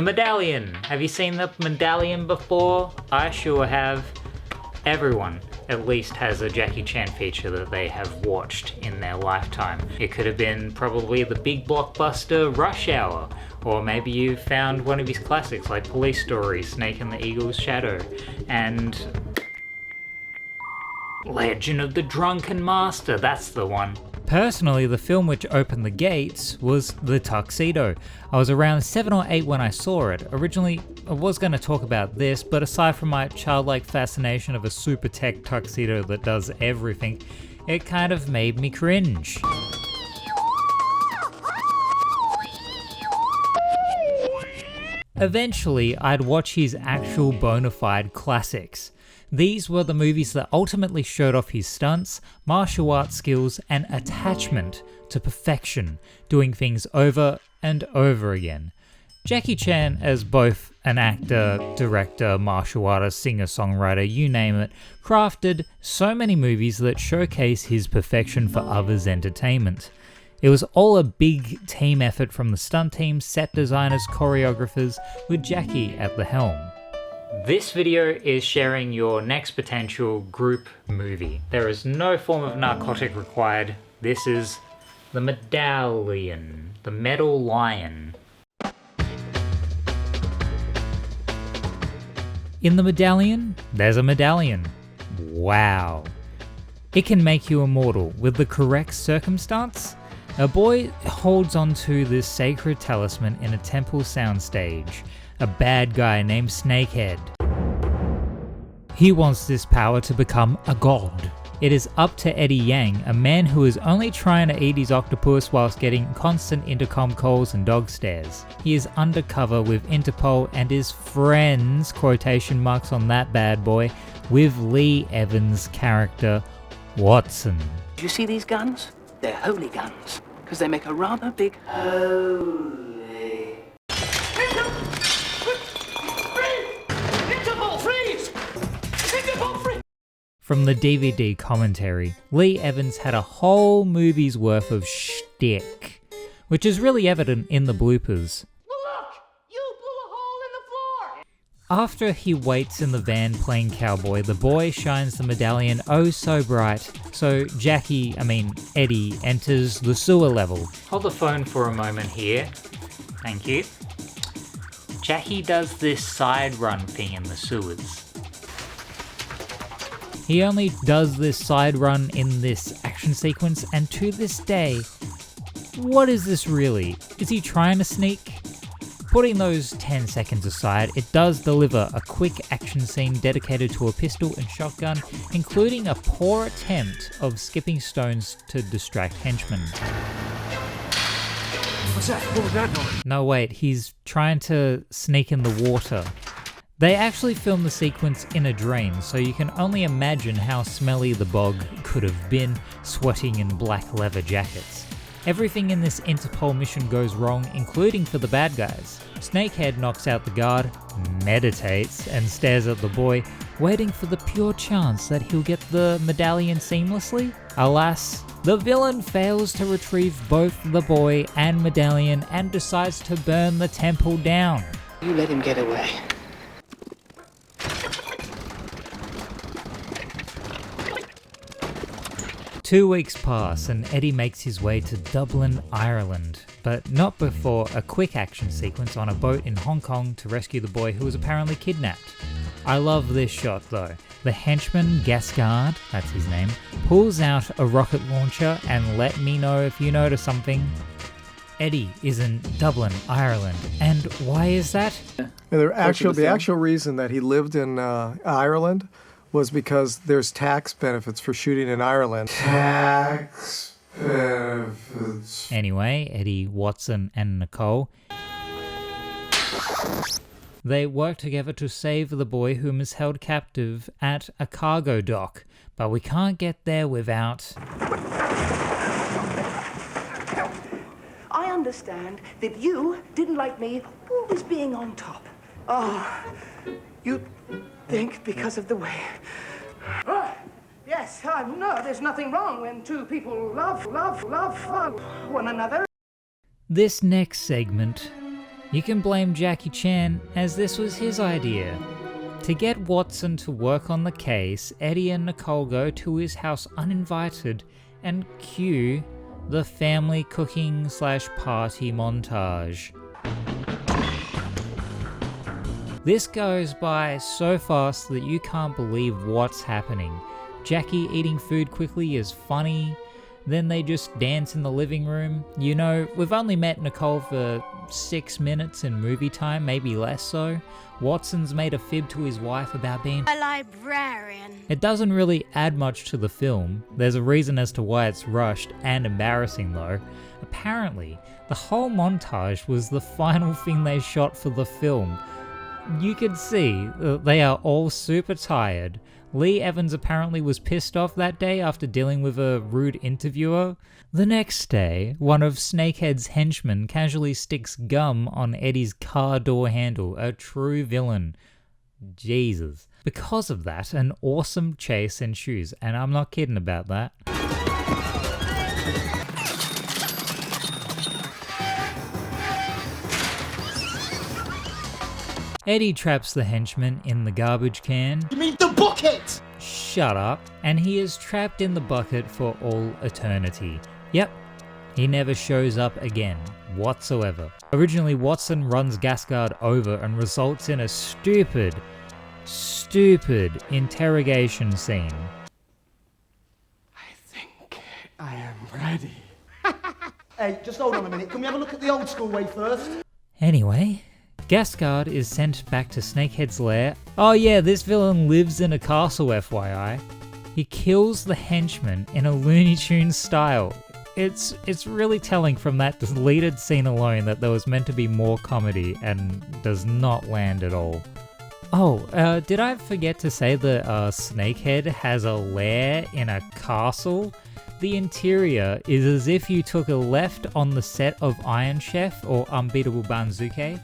The medallion. Have you seen the medallion before? I sure have. Everyone at least has a Jackie Chan feature that they have watched in their lifetime. It could have been probably the big blockbuster Rush Hour, or maybe you found one of his classics like Police Story, Snake and the Eagle's Shadow, and Legend of the Drunken Master, that's the one. Personally, the film which opened the gates was The Tuxedo. I was around 7 or 8 when I saw it. Originally, I was going to talk about this, but aside from my childlike fascination of a super tech tuxedo that does everything, it kind of made me cringe. Eventually, I'd watch his actual bona fide classics. These were the movies that ultimately showed off his stunts, martial arts skills, and attachment to perfection, doing things over and over again. Jackie Chan, as both an actor, director, martial artist, singer-songwriter, you name it, crafted so many movies that showcase his perfection for others' entertainment. It was all a big team effort from the stunt team, set designers, choreographers, with Jackie at the helm. This video is sharing your next potential group movie. There is no form of narcotic required. This is the medallion, the metal lion. In the medallion, there's a medallion. Wow. It can make you immortal with the correct circumstance. A boy holds onto this sacred talisman in a temple soundstage. A bad guy named Snakehead. He wants this power to become a god. It is up to Eddie Yang, a man who is only trying to eat his octopus whilst getting constant intercom calls and dog stares. He is undercover with Interpol and is friends, quotation marks on that bad boy, with Lee Evans' character, Watson. Do you see these guns? They're holy guns, because they make a rather big holy. From the DVD commentary, Lee Evans had a whole movie's worth of shtick, which is really evident in the bloopers. Look! You blew a hole in the floor! After he waits in the van playing cowboy, the boy shines the medallion oh so bright, so Eddie enters the sewer level. Hold the phone for a moment here. Thank you. Jackie does this side run thing in the sewers. He only does this side run in this action sequence, and to this day, what is this really? Is he trying to sneak? Putting those 10 seconds aside, it does deliver a quick action scene dedicated to a pistol and shotgun, including a poor attempt of skipping stones to distract henchmen. What's that? What was that noise? No wait, he's trying to sneak in the water. They actually filmed the sequence in a drain, so you can only imagine how smelly the bog could have been, sweating in black leather jackets. Everything in this Interpol mission goes wrong, including for the bad guys. Snakehead knocks out the guard, meditates, and stares at the boy, waiting for the pure chance that he'll get the medallion seamlessly. Alas, the villain fails to retrieve both the boy and medallion and decides to burn the temple down. You let him get away. 2 weeks pass and Eddie makes his way to Dublin, Ireland, but not before a quick action sequence on a boat in Hong Kong to rescue the boy who was apparently kidnapped. I love this shot though. The henchman Gascard, that's his name, pulls out a rocket launcher, and let me know if you notice something. Eddie is in Dublin, Ireland, and why is that? The actual reason that he lived in Ireland was because there's tax benefits for shooting in Ireland. Tax benefits. Anyway, Eddie, Watson, and Nicole, they work together to save the boy whom is held captive at a cargo dock, but we can't get there without... I understand that you didn't like me always being on top. Oh, you think because of the way... Oh, yes, no, there's nothing wrong when two people love one another. This next segment You can blame Jackie Chan, as this was his idea. To get Watson to work on the case, Eddie and Nicole go to his house uninvited and cue the family cooking/party montage. This goes by so fast that you can't believe what's happening. Jackie eating food quickly is funny, then they just dance in the living room. You know, we've only met Nicole for 6 minutes in movie time, maybe less so. Watson's made a fib to his wife about being a librarian. It doesn't really add much to the film. There's a reason as to why it's rushed and embarrassing though. Apparently, the whole montage was the final thing they shot for the film. You could see they are all super tired. Lee Evans apparently was pissed off that day after dealing with a rude interviewer. The next day, one of Snakehead's henchmen casually sticks gum on Eddie's car door handle, a true villain. Jesus. Because of that, an awesome chase ensues, and I'm not kidding about that. Eddie traps the henchman in the garbage can. You mean the bucket? Shut up. And he is trapped in the bucket for all eternity. Yep, he never shows up again, whatsoever. Originally, Watson runs Gasgard over and results in a stupid interrogation scene. I think I am ready. Hey, just hold on a minute. Can we have a look at the old school way first? Anyway, Gasgard is sent back to Snakehead's lair. Oh yeah, this villain lives in a castle, FYI. He kills the henchman in a Looney Tunes style. It's really telling from that deleted scene alone that there was meant to be more comedy and does not land at all. Oh, did I forget to say that Snakehead has a lair in a castle? The interior is as if you took a left on the set of Iron Chef or Unbeatable Banzuke.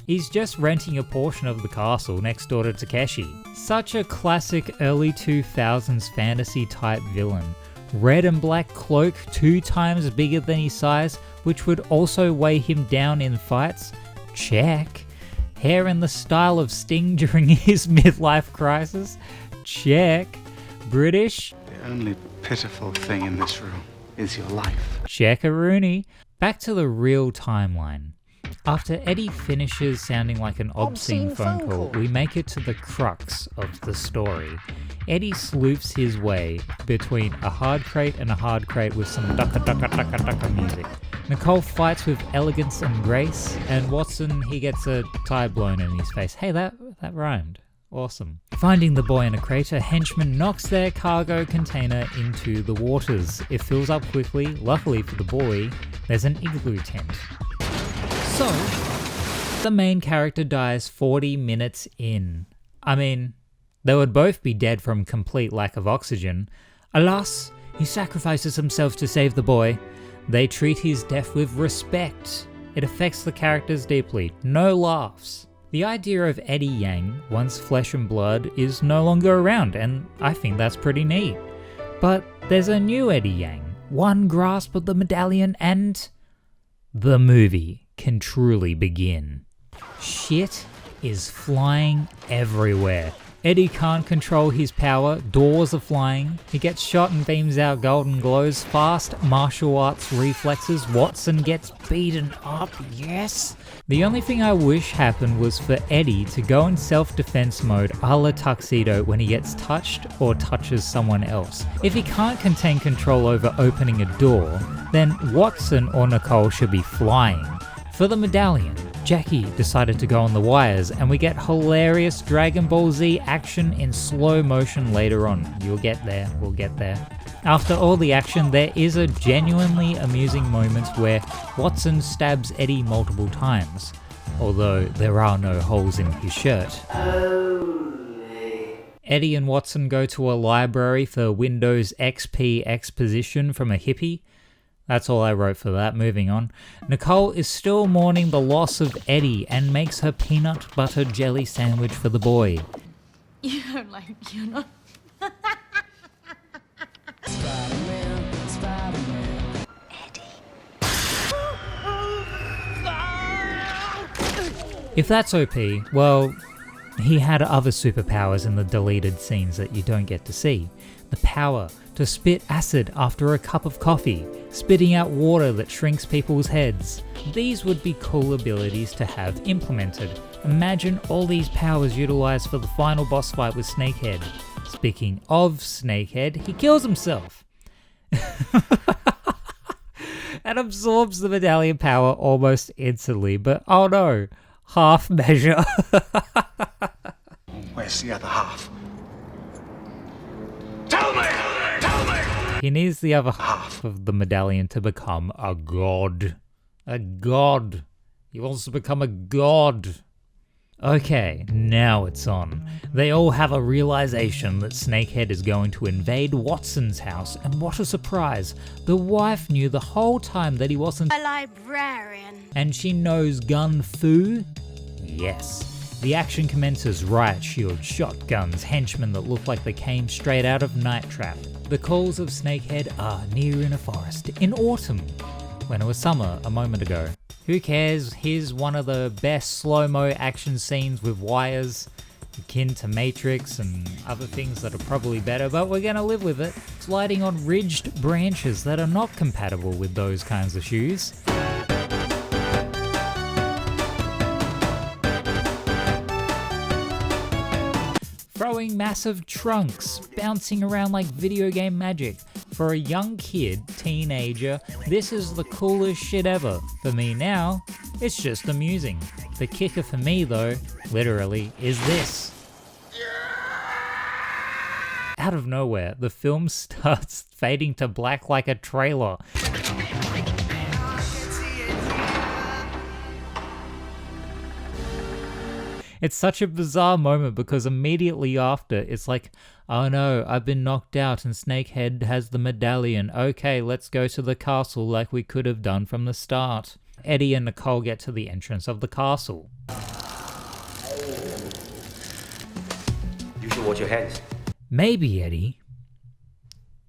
He's just renting a portion of the castle next door to Takeshi. Such a classic early 2000s fantasy type villain. Red and black cloak 2 times bigger than his size, which would also weigh him down in fights. Check. Hair in the style of Sting during his midlife crisis. Check. British. The only pitiful thing in this room is your life. Check-a-rooney. Back to the real timeline. After Eddie finishes sounding like an obscene phone call, we make it to the crux of the story. Eddie sleuths his way between a hard crate and a hard crate with some ducka music. Nicole fights with elegance and grace, and Watson, he gets a tire blown in his face. Hey, that rhymed. Awesome. Finding the boy in a crate, a henchman knocks their cargo container into the waters. It fills up quickly. Luckily for the boy, there's an igloo tent. So, the main character dies 40 minutes in. I mean, they would both be dead from complete lack of oxygen. Alas, he sacrifices himself to save the boy. They treat his death with respect. It affects the characters deeply. No laughs. The idea of Eddie Yang, once flesh and blood, is no longer around, and I think that's pretty neat. But there's a new Eddie Yang, one grasp of the medallion, and the movie can truly begin. Shit is flying everywhere. Eddie can't control his power, doors are flying, he gets shot and beams out golden glows, fast martial arts reflexes, Watson gets beaten up, yes! The only thing I wish happened was for Eddie to go in self-defense mode a la Tuxedo when he gets touched or touches someone else. If he can't contain control over opening a door, then Watson or Nicole should be flying. For the medallion, Jackie decided to go on the wires, and we get hilarious Dragon Ball Z action in slow motion later on. You'll get there, we'll get there. After all the action, there is a genuinely amusing moment where Watson stabs Eddie multiple times, although there are no holes in his shirt. Eddie and Watson go to a library for Windows XP exposition from a hippie. That's all I wrote for that, moving on. Nicole is still mourning the loss of Eddie and makes her peanut butter jelly sandwich for the boy. You don't like you're not. If that's OP, well, he had other superpowers in the deleted scenes that you don't get to see. The power to spit acid after a cup of coffee, spitting out water that shrinks people's heads. These would be cool abilities to have implemented. Imagine all these powers utilized for the final boss fight with Snakehead. Speaking of Snakehead, he kills himself. And absorbs the medallion power almost instantly, but oh no, half measure. Where's the other half? He needs the other half of the medallion to become a god. A god. He wants to become a god. Okay, now it's on. They all have a realization that Snakehead is going to invade Watson's house, and what a surprise. The wife knew the whole time that he wasn't A librarian. and she knows gun fu? Yes. The action commences: riot shield, shotguns, henchmen that look like they came straight out of Night Trap. The calls of Snakehead are near in a forest, in autumn, when it was summer a moment ago. Who cares? Here's one of the best slow-mo action scenes with wires, akin to Matrix and other things that are probably better, but we're gonna live with it. Sliding on ridged branches that are not compatible with those kinds of shoes. Throwing massive trunks, bouncing around like video game magic. For a young kid, teenager, this is the coolest shit ever. For me now, it's just amusing. The kicker for me though, literally, is this. Out of nowhere, the film starts fading to black like a trailer. It's such a bizarre moment because immediately after, it's like, oh no, I've been knocked out and Snakehead has the medallion. Okay, let's go to the castle like we could have done from the start. Eddie and Nicole get to the entrance of the castle. You should wash your hands. Maybe, Eddie,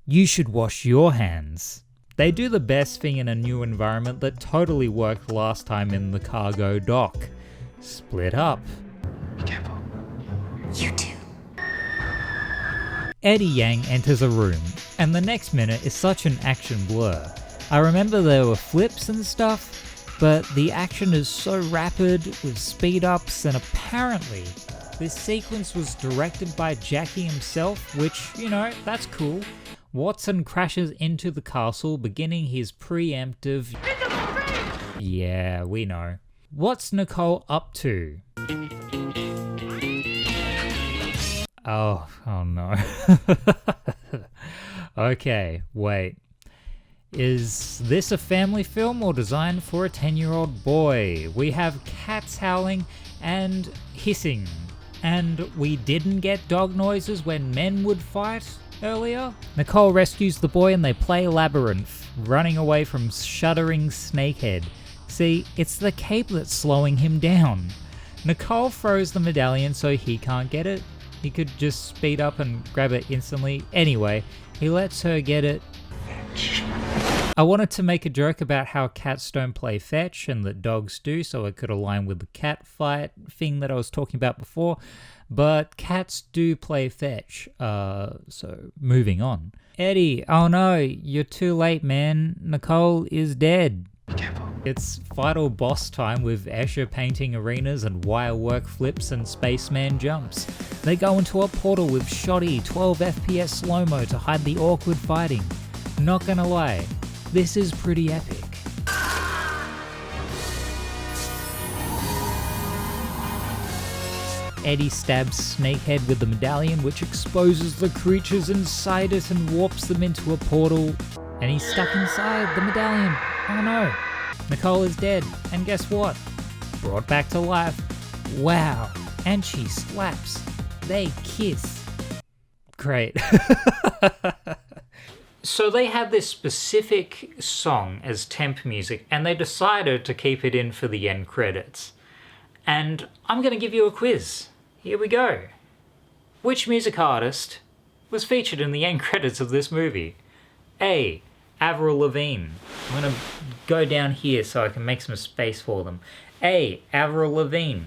you should wash your hands. They do the best thing in a new environment that totally worked last time in the cargo dock. Split up. Be careful. You too. Eddie Yang enters a room, and the next minute is such an action blur. I remember there were flips and stuff, but the action is so rapid with speed ups, and apparently this sequence was directed by Jackie himself, which, you know, that's cool. Watson crashes into the castle, beginning his preemptive... Yeah, we know. What's Nicole up to? Oh no. Okay, wait. Is this a family film or designed for a 10-year-old boy? We have cats howling and hissing. And we didn't get dog noises when men would fight earlier? Nicole rescues the boy and they play Labyrinth, running away from shuddering Snakehead. See, it's the cape that's slowing him down. Nicole throws the medallion so he can't get it. He could just speed up and grab it instantly. Anyway, he lets her get it. I wanted to make a joke about how cats don't play fetch and that dogs do, so it could align with the cat fight thing that I was talking about before. But cats do play fetch, so moving on. Eddie, oh no, you're too late, man. Nicole is dead. Be careful. It's final boss time with Escher painting arenas and wirework flips and spaceman jumps. They go into a portal with shoddy 12 FPS slow-mo to hide the awkward fighting. Not gonna lie, this is pretty epic. Eddie stabs Snakehead with the medallion, which exposes the creatures inside it and warps them into a portal. And he's stuck inside the medallion. Oh no. Nicole is dead, and guess what? Brought back to life. Wow. And she slaps. They kiss. Great. So they had this specific song as temp music, and they decided to keep it in for the end credits. And I'm going to give you a quiz. Here we go. Which music artist was featured in the end credits of this movie? A. Avril Lavigne. I'm going to go down here so I can make some space for them. A. Avril Lavigne.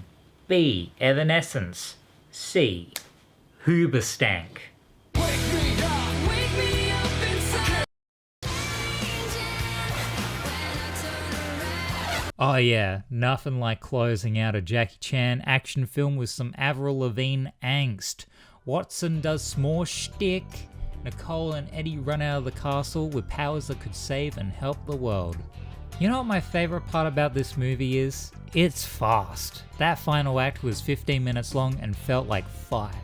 B. Evanescence. C. Hoobastank. Oh yeah, nothing like closing out a Jackie Chan action film with some Avril Lavigne angst. Watson does s'more shtick. Nicole and Eddie run out of the castle with powers that could save and help the world. You know what my favorite part about this movie is? It's fast. That final act was 15 minutes long and felt like 5.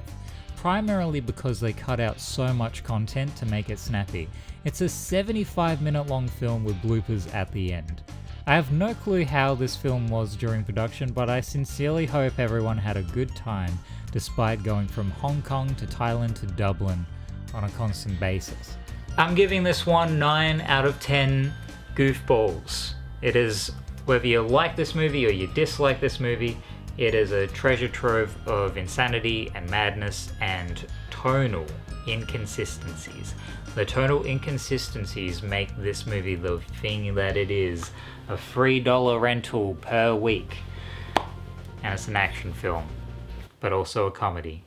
Primarily because they cut out so much content to make it snappy. It's a 75-minute long film with bloopers at the end. I have no clue how this film was during production, but I sincerely hope everyone had a good time despite going from Hong Kong to Thailand to Dublin on a constant basis. I'm giving this one 9 out of 10 goofballs. It is, whether you like this movie or you dislike this movie, it is a treasure trove of insanity and madness and tonal inconsistencies. The tonal inconsistencies make this movie the thing that it is. A $3 rental per week. And it's an action film, but also a comedy.